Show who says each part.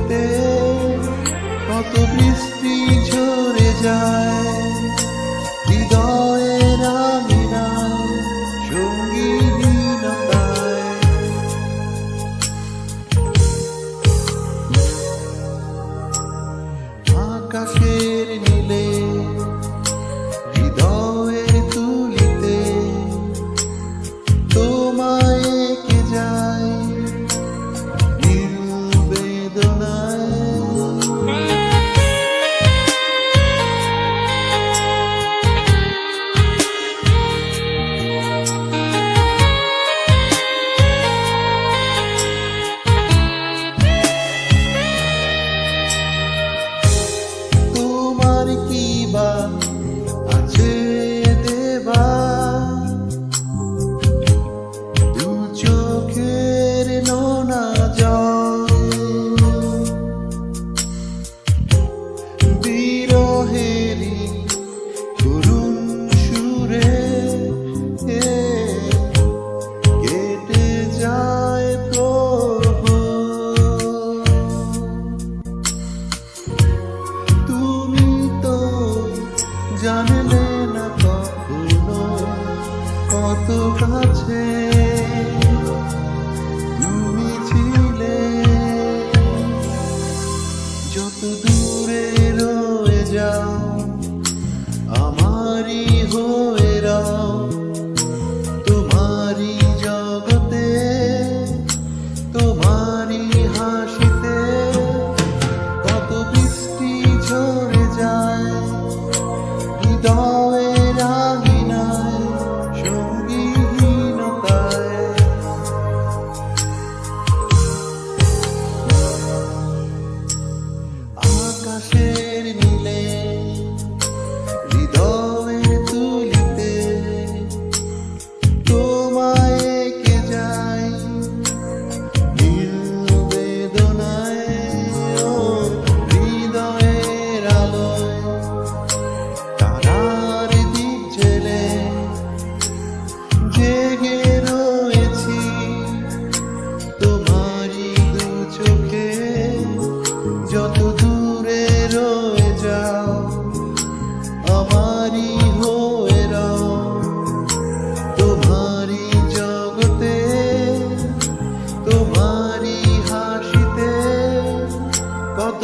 Speaker 1: তুলিতে কত বৃষ্টি ঝরে যায়, হৃদয়ের আঙিনায় সঙ্গীহীনতায়। আকাশের নীলে হৃদয়ের তুলিতে তোমায় এঁকে যায় নির্বেদনায়। তোমার কি বা আছে দেবা দু চোখের নোনা জল, বিরহেরই করুণ সুরে কেটে যায় প্রহর। তুমি তো জানলে না কখনো কত কাছে তুমি ছিলে, যত দূরে রয়ে যাও আমারই হয়ে রাও, তোমারই জগতে তোমারই হাসিতে কত বৃষ্টি ঝরে যায়, হৃদয়ের আঙিনায় সঙ্গীহীনতায়। আকাশের নীলে হৃদয়ের তুলিতে তোমায় এঁকে যায় নির্বেদনায়। ও হৃদয়ের আলোয় তারার দীপ জেলে জেগে রয়েছি তোমারই দু চোখে, যত দূরে রয়ে যাও আমারই হয়ে রাও, তোমারই জগতে তোমারই হাসিতে কত